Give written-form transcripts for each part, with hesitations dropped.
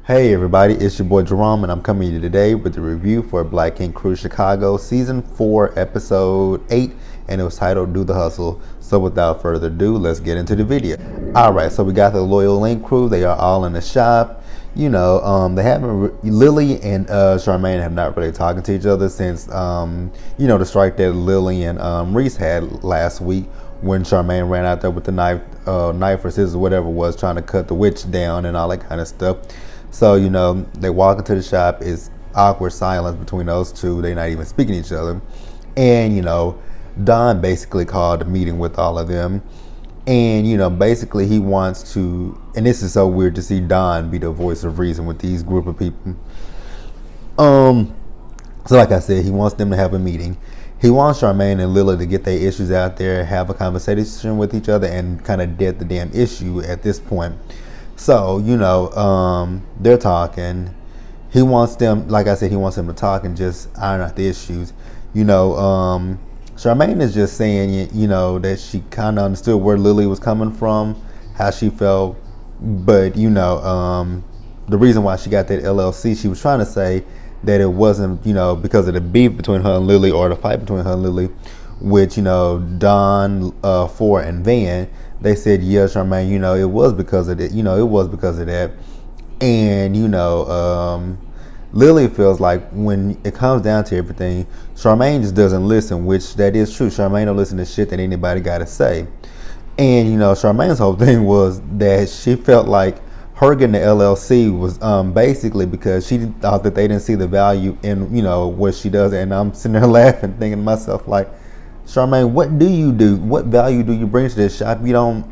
Hey everybody, it's your boy Jerome, and I'm coming to you today with a review for Black Ink Crew Chicago Season 4, Episode 8, and it was titled Do the Hustle. So without further ado, let's get into the video. Alright, so we got the Loyal Ink Crew. They are all in the shop. They haven't, Lily and Charmaine have not really talking to each other since, the strike that Lily and Reese had last week when Charmaine ran out there with the knife or scissors, whatever it was, trying to cut the witch down and all that kind of stuff. So, they walk into the shop. It's awkward silence between those two. They're not even speaking to each other. And, Don basically called a meeting with all of them. And, basically he wants to, and this is so weird to see Don be the voice of reason with these group of people. So like I said, he wants them to have a meeting. He wants Charmaine and Lily to get their issues out there, have a conversation with each other, and kind of dead the damn issue at this point. So, they're talking. He wants them, like I said, he wants them to talk and just iron out the issues. Charmaine is just saying, that she kind of understood where Lily was coming from, how she felt. But, the reason why she got that LLC, she was trying to say that it wasn't, because of the beef between her and Lily, or the fight between her and Lily, which, Don, Ford, and Van. They said, yeah, Charmaine, it was because of that. It was because of that. And, Lily feels like when it comes down to everything, Charmaine just doesn't listen, which that is true. Charmaine don't listen to shit that anybody got to say. And, Charmaine's whole thing was that she felt like her getting the LLC was basically because she thought that they didn't see the value in, what she does. And I'm sitting there laughing, thinking to myself, like, Charmaine, what do you do? What value do you bring to this shop? You don't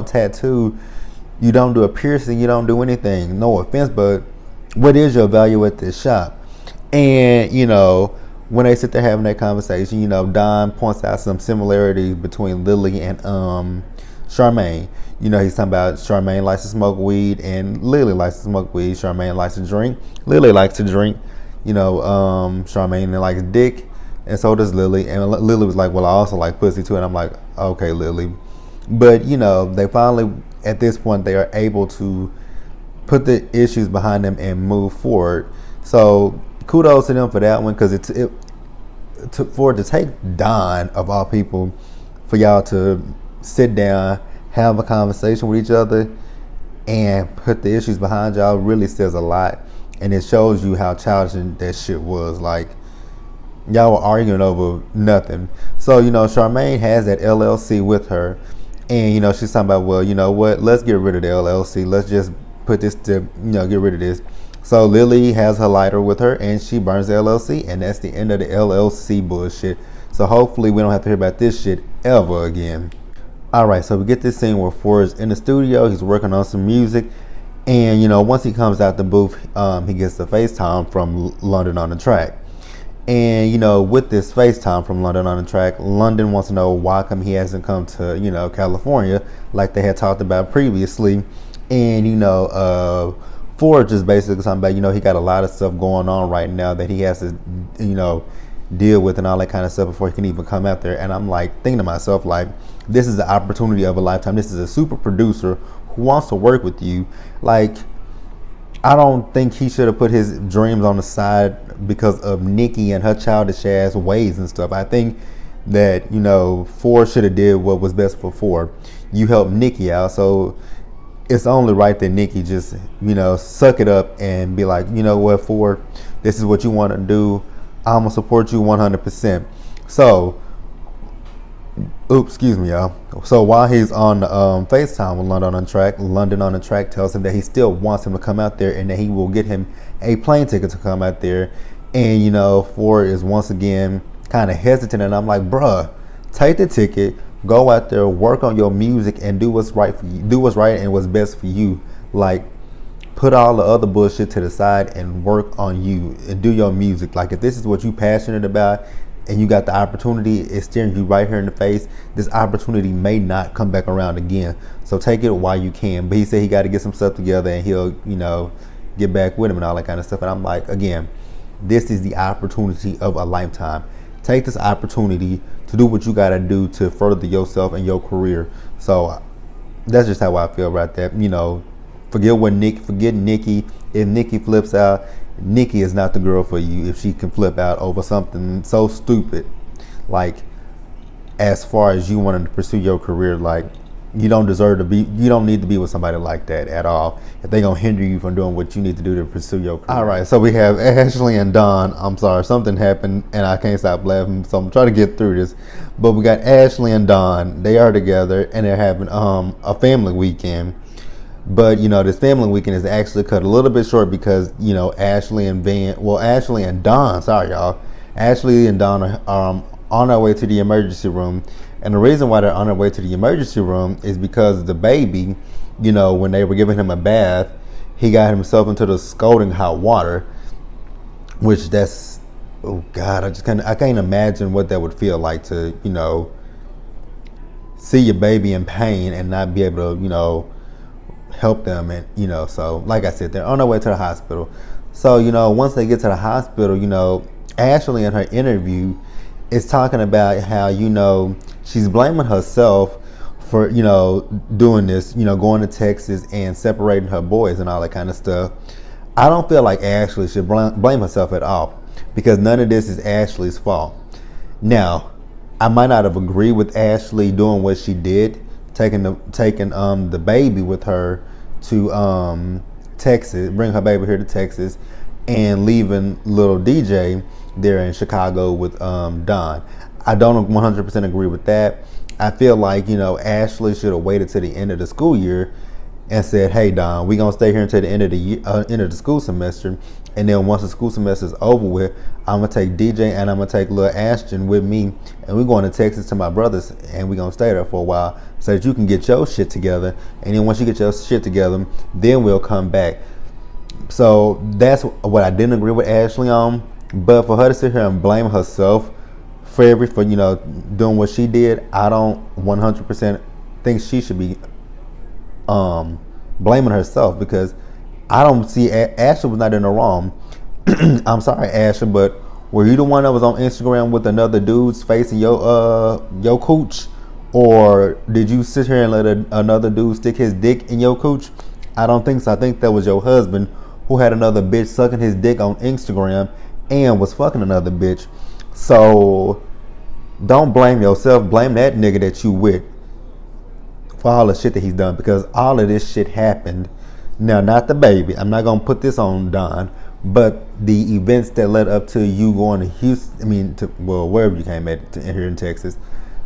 tattoo, you don't do a piercing, you don't do anything. No offense, but what is your value at this shop? And, when they sit there having that conversation, Don points out some similarities between Lily and Charmaine. He's talking about Charmaine likes to smoke weed and Lily likes to smoke weed. Charmaine likes to drink. Lily likes to drink. Charmaine likes dick. And so does Lily. And Lily was like, well, I also like pussy too. And I'm like, okay, Lily. But, they finally, at this point, they are able to put the issues behind them and move forward. So kudos to them for that one, because it took for it to take Don, of all people, for y'all to sit down, have a conversation with each other, and put the issues behind y'all really says a lot. And it shows you how childish that shit was. Like, y'all were arguing over nothing. So, Charmaine has that LLC with her. And, she's talking about, well, you know what? Let's get rid of the LLC. Let's just put this to, get rid of this. So Lily has her lighter with her and she burns the LLC. And that's the end of the LLC bullshit. So hopefully we don't have to hear about this shit ever again. All right, so we get this scene where Ford's in the studio. He's working on some music. And, once he comes out the booth, he gets the FaceTime from London on the Track. And, with this FaceTime from London on the Track, London wants to know why come he hasn't come to, California like they had talked about previously. And, Ford just basically talking about, he got a lot of stuff going on right now that he has to, deal with and all that kind of stuff before he can even come out there. And I'm like thinking to myself, like, this is the opportunity of a lifetime. This is a super producer who wants to work with you. Like, I don't think he should have put his dreams on the side because of Nikki and her childish ass ways and stuff. I think that, Ford should have did what was best for Ford. You helped Nikki out, so it's only right that Nikki just, suck it up and be like, you know what, Ford, this is what you want to do. I'm going to support you 100%. So, excuse me, y'all. So while he's on FaceTime with London on the Track tells him that he still wants him to come out there and that he will get him a plane ticket to come out there. And, Ford is once again kind of hesitant. And I'm like, bruh, take the ticket, go out there, work on your music and do what's right for you. Do what's right and what's best for you. Like, put all the other bullshit to the side and work on you and do your music. Like, if this is what you're passionate about and you got the opportunity, it's staring you right here in the face, this opportunity may not come back around again. So take it while you can. But he said he got to get some stuff together and he'll, get back with him and all that kind of stuff. And I'm like, again, this is the opportunity of a lifetime. Take this opportunity to do what you got to do to further yourself and your career. So that's just how I feel about that. Forget Nikki. If Nikki flips out, Nikki is not the girl for you if she can flip out over something so stupid. Like, as far as you wanting to pursue your career, like, you don't need to be with somebody like that at all if they gonna hinder you from doing what you need to do to pursue your career. All right, so we have Ashley and Don. I'm sorry, something happened and I can't stop laughing, so I'm trying to get through this. But we got Ashley and Don. They are together and they're having a family weekend. But this family weekend is actually cut a little bit short because Ashley and Don. Sorry, y'all. Ashley and Don are on their way to the emergency room. And the reason why they're on their way to the emergency room is because the baby, when they were giving him a bath, he got himself into the scalding hot water, which oh God, I can't imagine what that would feel like to, see your baby in pain and not be able to, help them. And, so like I said, they're on their way to the hospital. So, once they get to the hospital, Ashley in her interview is talking about how, she's blaming herself for, doing this, going to Texas and separating her boys and all that kind of stuff. I don't feel like Ashley should blame herself at all because none of this is Ashley's fault. Now, I might not have agreed with Ashley doing what she did, taking the baby with her to Texas, bring her baby here to Texas, and leaving little DJ there in Chicago with Don. I don't 100% agree with that. I feel like Ashley should have waited to the end of the school year and said, "Hey Don, we gonna stay here until the end of the year, end of the school semester, and then once the school semester is over with, I'm gonna take DJ and I'm gonna take little Ashton with me, and we're going to Texas to my brother's, and we're gonna stay there for a while so that you can get your shit together, and then once you get your shit together, then we'll come back." So that's what I didn't agree with Ashley on. But for her to sit here and blame herself for doing what she did, I don't 100% think she should be blaming herself because I don't see Ashley was not in the wrong. I'm sorry, Ashley, but were you the one that was on Instagram with another dude's face in your cooch, or did you sit here and let another dude stick his dick in your cooch? I don't think so. I think that was your husband who had another bitch sucking his dick on Instagram and was fucking another bitch. So don't blame yourself. Blame that nigga that you with for all the shit that he's done, because all of this shit happened. Now, not the baby. I'm not gonna put this on Don, but the events that led up to you going to Houston. Wherever you came here in Texas.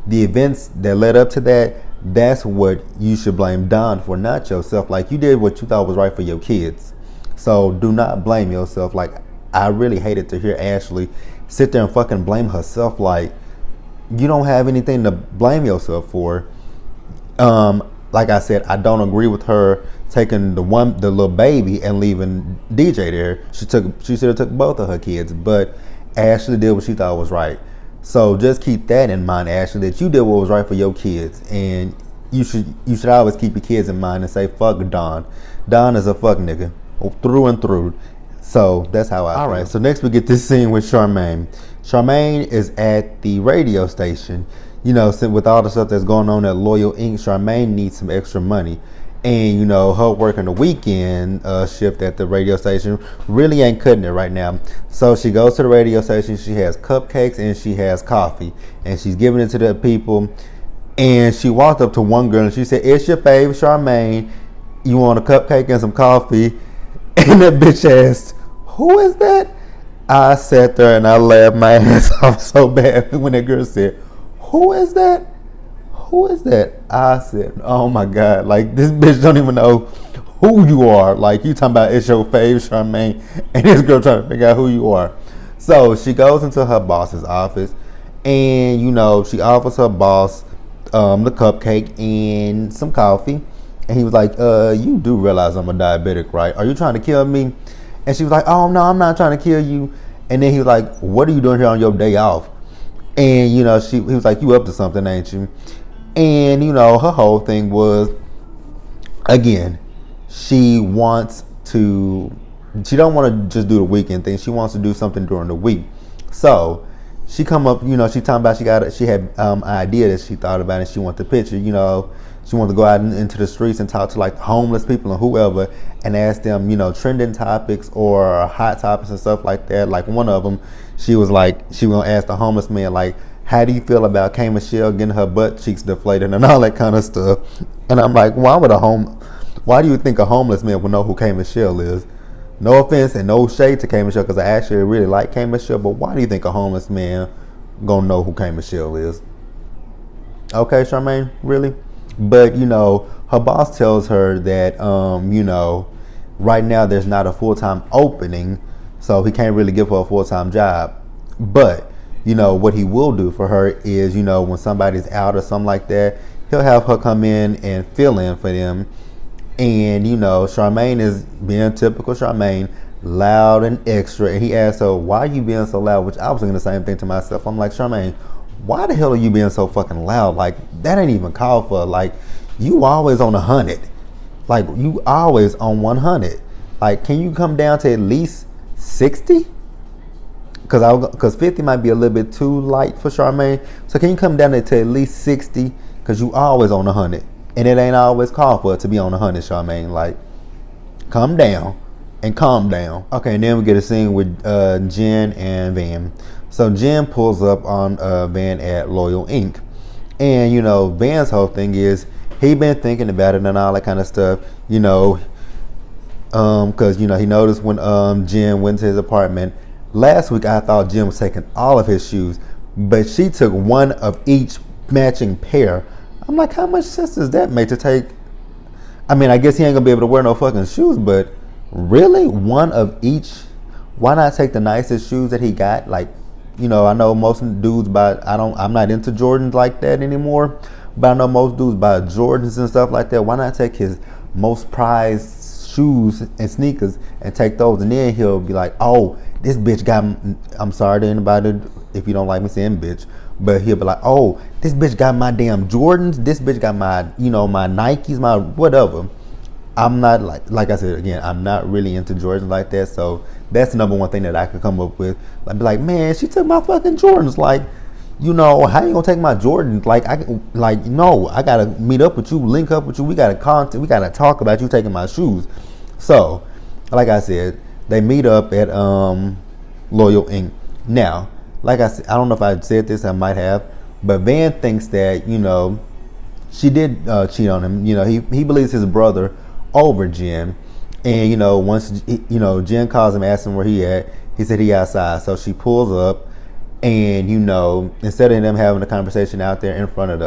The events that led up to that. That's what you should blame Don for, not yourself. Like, you did what you thought was right for your kids. So do not blame yourself. Like, I really hated to hear Ashley sit there and fucking blame herself. Like, you don't have anything to blame yourself for. Like I said, I don't agree with her taking the little baby and leaving DJ there. She should have took both of her kids, but Ashley did what she thought was right. So just keep that in mind, Ashley, that you did what was right for your kids, and you should always keep your kids in mind and say fuck Don. Don is a fuck nigga through and through. So that's how I feel. All right, so next we get this scene with Charmaine. Charmaine is at the radio station. With all the stuff that's going on at Loyal Inc., Charmaine needs some extra money. And, her working the weekend shift at the radio station really ain't cutting it right now. So she goes to the radio station. She has cupcakes and she has coffee. And she's giving it to the people. And she walked up to one girl and she said, "It's your fave, Charmaine. You want a cupcake and some coffee?" And that bitch asked, "Who is that?" I sat there and I laughed my ass off so bad when that girl said, "Who is that? Who is that?" I said, "Oh my God, like, this bitch don't even know who you are. Like, you talking about it's your fave, Charmaine, and this girl trying to figure out who you are." So she goes into her boss's office and, she offers her boss the cupcake and some coffee. And he was like, "You do realize I'm a diabetic, right? Are you trying to kill me?" And she was like, "Oh no, I'm not trying to kill you." And then he was like, "What are you doing here on your day off?" And he was like, "You up to something, ain't you?" And her whole thing was, again, she don't want to just do the weekend thing. She wants to do something during the week. So she come up, she talking about she had an idea that she thought about and she wanted to pitch it. She wanted to go out into the streets and talk to like the homeless people and whoever, and ask them, you know, trending topics or hot topics and stuff like that. Like one of them, she was gonna ask the homeless man, like, how do you feel about K Michelle getting her butt cheeks deflated and all that kind of stuff? And I'm like, why do you think a homeless man would know who K Michelle is? No offense and no shade to K Michelle, because I actually really like K Michelle, but why do you think a homeless man gonna know who K Michelle is? Okay, Charmaine, really? But you know, her boss tells her that you know, right now there's not a full-time opening, so he can't really give her a full-time job. But you know what he will do for her is, you know, when somebody's out or something like that, he'll have her come in and fill in for them. And you know, Charmaine is being typical Charmaine, loud and extra. And he asked her, why are you being so loud? Which I was thinking the same thing to myself. I'm like, Charmaine, why the hell are you being so fucking loud? Like, that ain't even called for. Like, you always on 100. Like, you always on 100. Like, can you come down to at least 60? Because 50 might be a little bit too light for Charmaine. So can you come down to at least 60? Because you always on 100. And it ain't always called for it to be on 100, Charmaine. Like, come down and calm down. Okay, and then we get a scene with Jen and Van. So Jen pulls up on Van at Loyal Inc. And, you know, Van's whole thing is he been thinking about it and all that kind of stuff, you know, because, you know, he noticed when Jen went to his apartment. Last week, I thought Jen was taking all of his shoes, but she took one of each matching pair. I'm like, how much sense does that make to take? I mean, I guess he ain't gonna be able to wear no fucking shoes, but really, one of each? Why not take the nicest shoes that he got? Like, you know, I know most dudes buy. I'm not into Jordans like that anymore, but I know most dudes buy Jordans and stuff like that. Why not take his most prized shoes and sneakers and take those, and then he'll be like, oh, this bitch got. I'm sorry to anybody if you don't like me saying bitch. But he'll be like, oh, this bitch got my damn Jordans. This bitch got my, you know, my Nikes, my whatever. I'm not like I said again, I'm not really into Jordans like that. So that's the number one thing that I could come up with. I'd be like, man, she took my fucking Jordans. Like, you know, how you gonna take my Jordans? No, I gotta meet up with you, link up with you. We gotta talk about you taking my shoes. So, like I said, they meet up at Loyal Inc. Now, like I said, I don't know if I said this, I might have, but Van thinks that, you know, she did cheat on him. You know, he believes his brother over Jen. And, you know, once, you know, Jen calls him, asks him where he at. He said he outside. So she pulls up and, you know, instead of them having a conversation out there in front of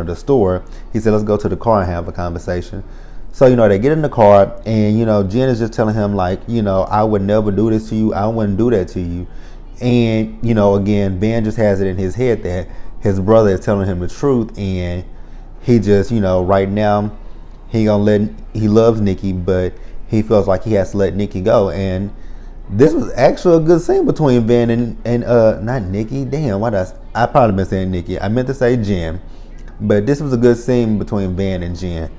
the store, he said, let's go to the car and have a conversation. So, you know, they get in the car and, you know, Jen is just telling him like, you know, I would never do this to you. I wouldn't do that to you. And, you know, again, Ben just has it in his head that his brother is telling him the truth, and he just, you know, right now he loves Nikki, but he feels like he has to let Nikki go. And this was actually a good scene between Ben and not Nikki. Damn, I probably been saying Nikki. I meant to say Jen, but this was a good scene between Ben and Jen,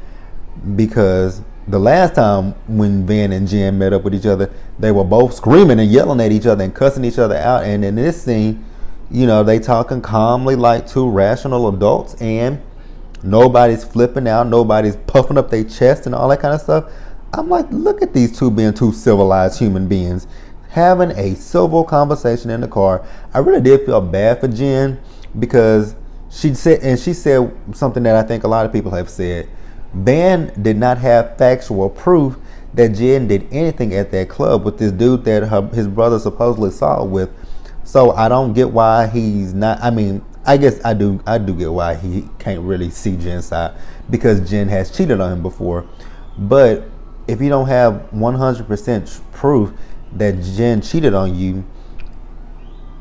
because the last time when Van and Jen met up with each other, they were both screaming and yelling at each other and cussing each other out. And in this scene, you know, they talking calmly like two rational adults, and nobody's flipping out, nobody's puffing up their chest and all that kind of stuff. I'm like, look at these two being two civilized human beings having a civil conversation in the car. I really did feel bad for Jen, because she said something that I think a lot of people have said. Van did not have factual proof that Jen did anything at that club with this dude that his brother supposedly saw with. So I don't get why he's not. I mean, I guess I do get why he can't really see Jen's side, because Jen has cheated on him before. But if you don't have 100% proof that Jen cheated on you,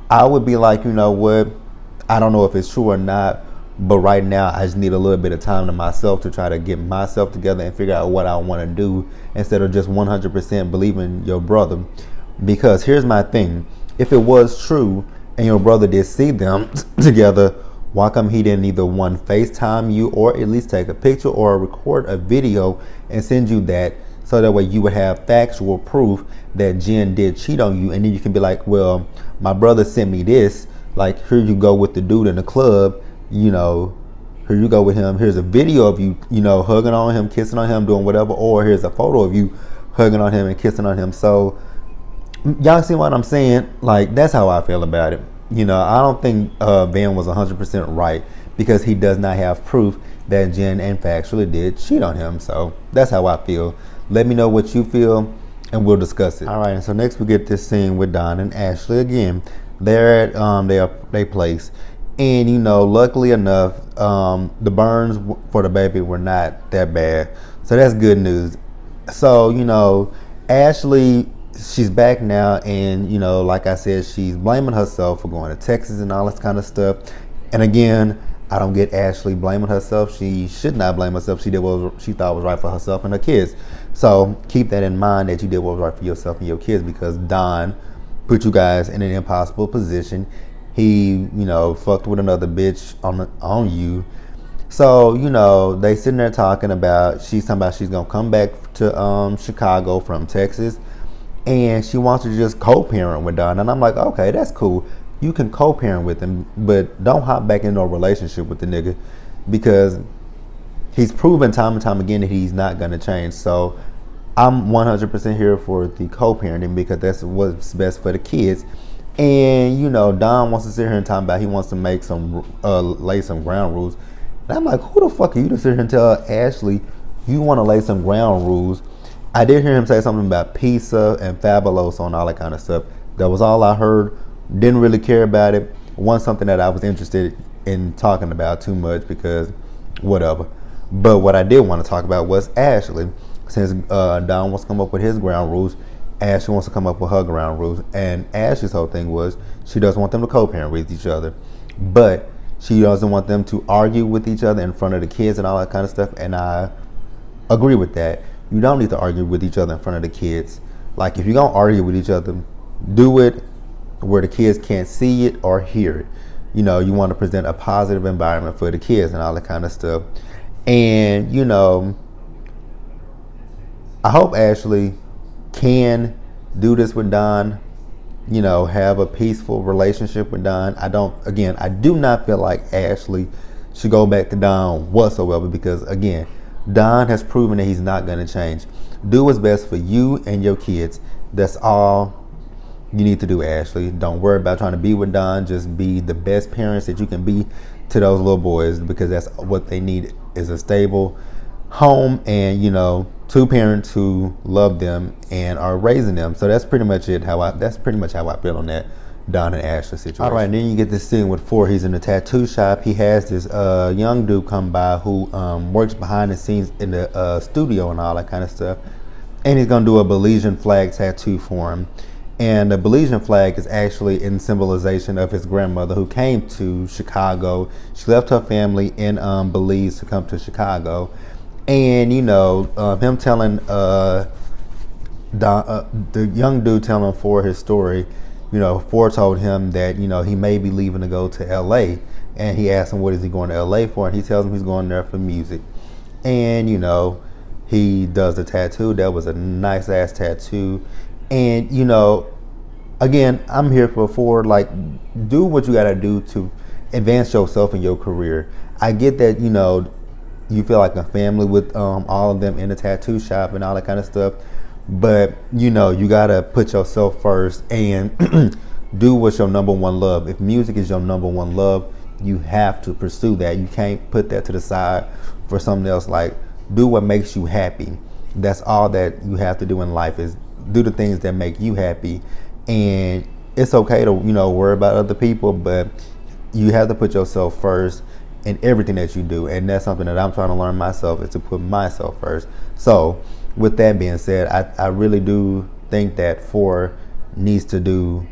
I would be like, you know what? I don't know if it's true or not. But right now, I just need a little bit of time to myself to try to get myself together and figure out what I want to do, instead of just 100% believing your brother. Because here's my thing. If it was true and your brother did see them together, why come he didn't either one FaceTime you, or at least take a picture or record a video and send you that, so that way you would have factual proof that Jen did cheat on you. And then you can be like, well, my brother sent me this. Like, here you go with the dude in the club, you know, Here you go with him. Here's a video of you, hugging on him, kissing on him, doing whatever. Or here's a photo of you hugging on him and kissing on him. So y'all see what I'm saying? Like, that's how I feel about it. I don't think Van was 100% right because he does not have proof that Jen in fact really did cheat on him. So that's how I feel. Let me know what you feel and we'll discuss it. All right, and so next we get this scene with Don and Ashley again. They're at their place. And, luckily enough, the burns for the baby were not that bad. So that's good news. So, Ashley, she's back now. And, like I said, she's blaming herself for going to Texas and all this kind of stuff. And again, I don't get Ashley blaming herself. She should not blame herself. She did what she thought was right for herself and her kids. So keep that in mind, that you did what was right for yourself and your kids, because Don put you guys in an impossible position. He, fucked with another bitch on you. So, they sitting there talking about, she's talking about she's going to come back to Chicago from Texas. And she wants to just co-parent with Don. And I'm like, okay, that's cool. You can co-parent with him, but don't hop back into a relationship with the nigga, because he's proven time and time again that he's not going to change. So I'm 100% here for the co-parenting, because that's what's best for the kids. And, Don wants to sit here and talk about he wants to make lay some ground rules. And I'm like, who the fuck are you to sit here and tell Ashley you want to lay some ground rules? I did hear him say something about pizza and Fabuloso and all that kind of stuff. That was all I heard. Didn't really care about it. Wasn't something that I was interested in talking about too much, because whatever. But what I did want to talk about was Ashley. Since Don wants to come up with his ground rules, Ashley wants to come up with her ground rules. And Ashley's whole thing was she doesn't want them to co-parent with each other, but she doesn't want them to argue with each other in front of the kids and all that kind of stuff. And I agree with that. You don't need to argue with each other in front of the kids. Like, if you're going to argue with each other, do it where the kids can't see it or hear it. You want to present a positive environment for the kids and all that kind of stuff. And, I hope Ashley can do this with Don, have a peaceful relationship with Don. I do not feel like Ashley should go back to Don whatsoever, because again, Don has proven that he's not going to change. Do what's best for you and your kids. That's all you need to do, Ashley. Don't worry about trying to be with Don. Just be the best parents that you can be to those little boys, because that's what they need, is a stable home and, two parents who love them and are raising them. So that's pretty much it. That's pretty much how I feel on that Don and Ashley situation. All right, and then you get this scene with Ford. He's in the tattoo shop. He has this young dude come by who works behind the scenes in the studio and all that kind of stuff. And he's gonna do a Belizean flag tattoo for him. And the Belizean flag is actually in symbolization of his grandmother, who came to Chicago. She left her family in Belize to come to Chicago. And him telling the young dude telling Ford his story. Ford told him that he may be leaving to go to L.A. And he asked him, what is he going to L.A. for? And he tells him he's going there for music. And he does the tattoo. That was a nice ass tattoo. And again, I'm here for Ford. Like, do what you gotta do to advance yourself in your career. I get that you feel like a family with all of them in the tattoo shop and all that kind of stuff, but you gotta put yourself first and do what's your number one love. If music is your number one love, you have to pursue that. You can't put that to the side for something else. Like, do what makes you happy. That's all that you have to do in life, is do the things that make you happy. And it's okay to worry about other people, but you have to put yourself first in everything that you do. And that's something that I'm trying to learn myself, is to put myself first. So with that being said, I really do think that Ford needs to go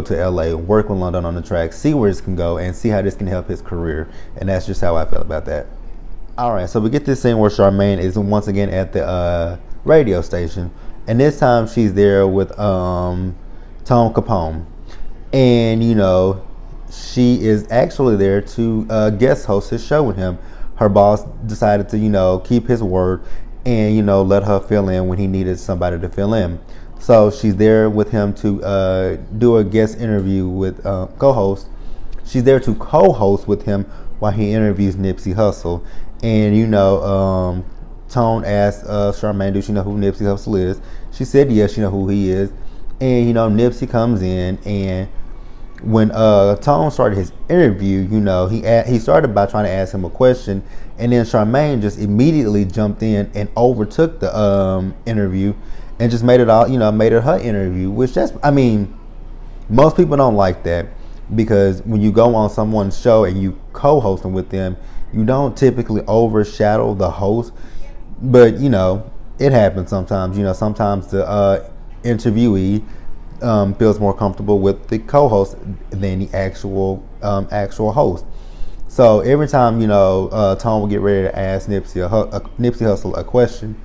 to LA, work with London on the track, see where this can go, and see how this can help his career. And that's just how I feel about that. All right, so we get this scene where Charmaine is once again at the radio station, and this time she's there with Tom Capone, and she is actually there to guest host his show with him. Her boss decided to keep his word and let her fill in when he needed somebody to fill in. So she's there with him to do a guest interview with co-host. She's there to co-host with him while he interviews Nipsey Hussle. And Tone asked Charmaine, "Do she know who Nipsey Hussle is?" She said, "Yes, she know who he is." And Nipsey comes in, and when Tone started his interview, he started by trying to ask him a question, and then Charmaine just immediately jumped in and overtook the interview, and just made it her interview. Which most people don't like that, because when you go on someone's show and you co-hosting with them, you don't typically overshadow the host. But it happens sometimes. Sometimes the interviewee feels more comfortable with the co-host than the actual host. So every time Tone would get ready to ask Nipsey Hussle a question,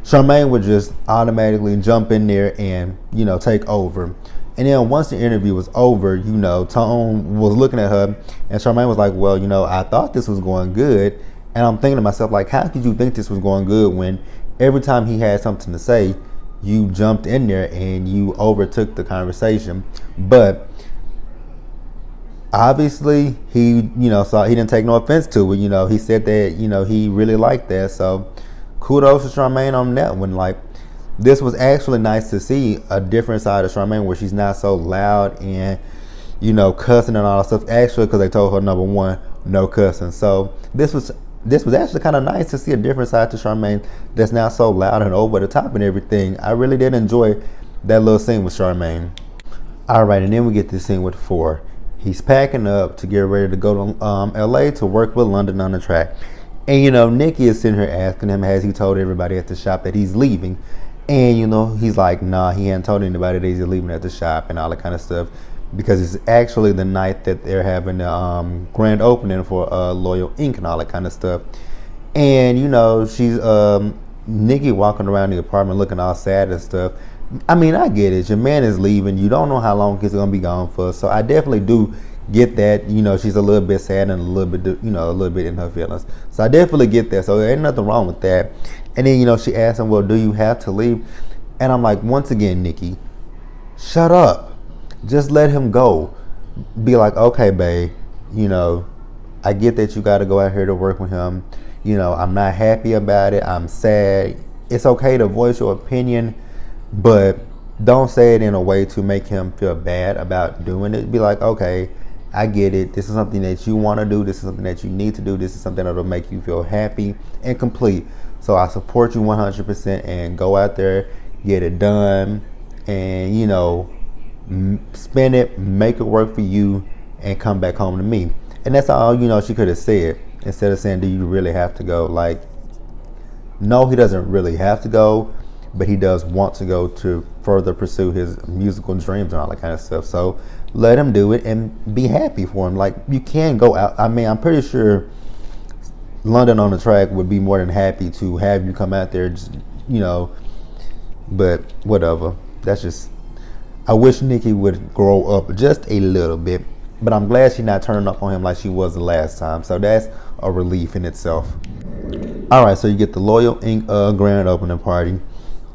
Charmaine would just automatically jump in there and take over. And then once the interview was over, Tone was looking at her, and Charmaine was like, "Well, I thought this was going good." And I'm thinking to myself, like, how could you think this was going good when every time he had something to say, you jumped in there and you overtook the conversation? But obviously he so he didn't take no offense to it. He said that he really liked that. So kudos to Charmaine on that one. Like, this was actually nice to see a different side of Charmaine, where she's not so loud and cussing and all that stuff. Actually, because they told her, number one, no cussing. So this was actually kind of nice to see a different side to Charmaine that's not so loud and over the top and everything. I really did enjoy that little scene with Charmaine. All right, and then we get this scene with 4. He's packing up to get ready to go to LA to work with London on the track. And Nikki is sitting here asking him, has he told everybody at the shop that he's leaving? And he's like, nah, he hadn't told anybody that he's leaving at the shop and all that kind of stuff, because it's actually the night that they're having the grand opening for Loyal Inc. and all that kind of stuff. And she's Nikki walking around the apartment looking all sad and stuff. I mean, I get it. Your man is leaving. You don't know how long he's gonna be gone for. So I definitely do get that. She's a little bit sad and a little bit in her feelings. So I definitely get that. So there ain't nothing wrong with that. And then she asked him, well, do you have to leave? And I'm like, once again, Nikki, shut up. Just let him go. Be like, okay, babe, I get that you got to go out here to work with him. I'm not happy about it. I'm sad. It's okay to voice your opinion, but don't say it in a way to make him feel bad about doing it. Be like, okay, I get it. This is something that you want to do. This is something that you need to do. This is something that will make you feel happy and complete. So I support you 100%, and go out there, get it done, and, spend it, make it work for you, and come back home to me. And that's all, she could have said, instead of saying, do you really have to go? Like, no, he doesn't really have to go, but he does want to go to further pursue his musical dreams and all that kind of stuff. So let him do it and be happy for him. Like, you can go out. I mean, I'm pretty sure London on the Track would be more than happy to have you come out there, just, but whatever. That's just, I wish Nikki would grow up just a little bit, but I'm glad she's not turning up on him like she was the last time. So that's a relief in itself. All right, so you get the Loyal Inc. Grand opening party.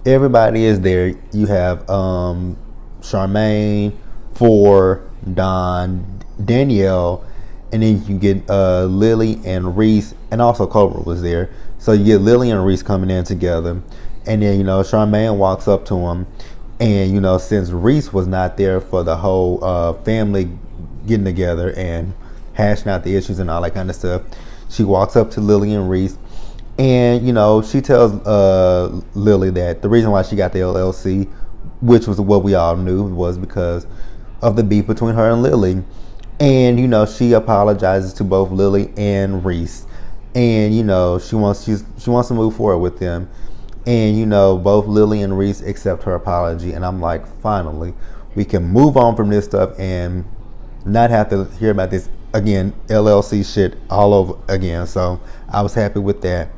Everybody is there. You have Charmaine, 4, Don, Danielle, and then you get Lily and Reese, and also Cobra was there. So you get Lily and Reese coming in together, and then Charmaine walks up to him, and since Reese was not there for the whole family getting together and hashing out the issues and all that kind of stuff, she walks up to Lily and Reese, and she tells Lily that the reason why she got the LLC, which was what we all knew, was because of the beef between her and Lily. And she apologizes to both Lily and Reese, and she wants to move forward with them. And both Lily and Reese accept her apology, and I'm like, finally, we can move on from this stuff and not have to hear about this again, LLC shit all over again. So I was happy with that.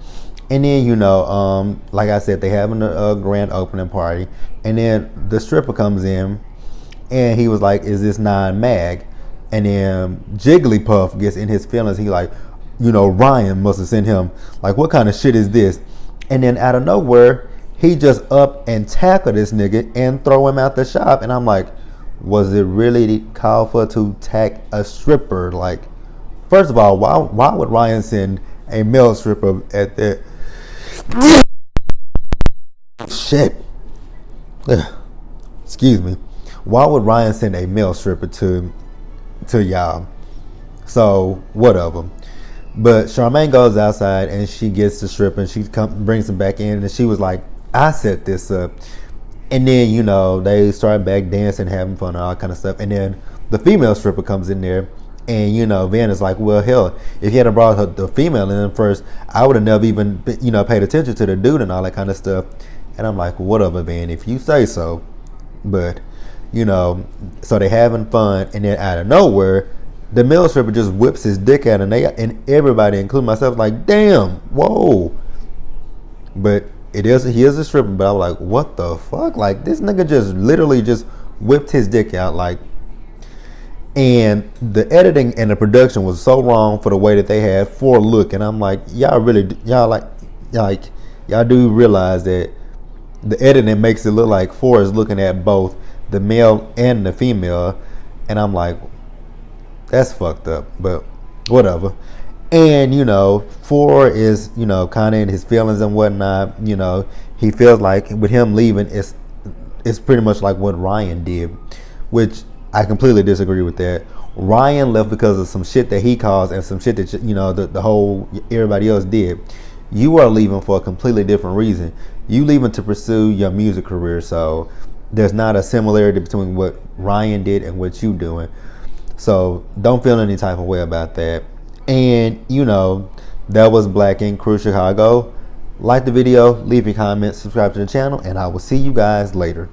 And then like I said, they having a grand opening party, and then the stripper comes in, and he was like, is this non-mag? And then Jigglypuff gets in his feelings. He like, Ryan must have sent him. Like, what kind of shit is this? And then out of nowhere, he just up and tackle this nigga and throw him out the shop. And I'm like, was it really called for to tack a stripper? Like, First of all, why would Ryan send a male stripper at the shit? Ugh. Excuse me. Why would Ryan send a male stripper to y'all? So whatever. But Charmaine goes outside and she gets the stripper and she brings him back in and she was like, I set this up. And then, you know, they start back dancing, having fun and all kind of stuff. And then the female stripper comes in there and, you know, Van is like, well, hell, if you had brought the female in first, I would have never even, you know, paid attention to the dude and all that kind of stuff. And I'm like, whatever, Van, if you say so. But, you know, so they having fun and then out of nowhere, the male stripper just whips his dick out and everybody, including myself, like, damn, whoa. But he is a stripper, but I was like, what the fuck? Like, this nigga just literally just whipped his dick out, like, and the editing and the production was so wrong for the way that they had for look, and I'm like, y'all do realize that the editing makes it look like 4 is looking at both the male and the female, and I'm like, that's fucked up, but whatever. And, you know, 4 is, you know, kind of in his feelings and whatnot. You know, he feels like with him leaving, it's pretty much like what Ryan did, which I completely disagree with that. Ryan left because of some shit that he caused and some shit that, you know, the whole everybody else did. You are leaving for a completely different reason. You leaving to pursue your music career, so there's not a similarity between what Ryan did and what you doing. So don't feel any type of way about that. And, you know, that was Black Ink Crew Chicago. Like the video, leave your comments, subscribe to the channel, and I will see you guys later.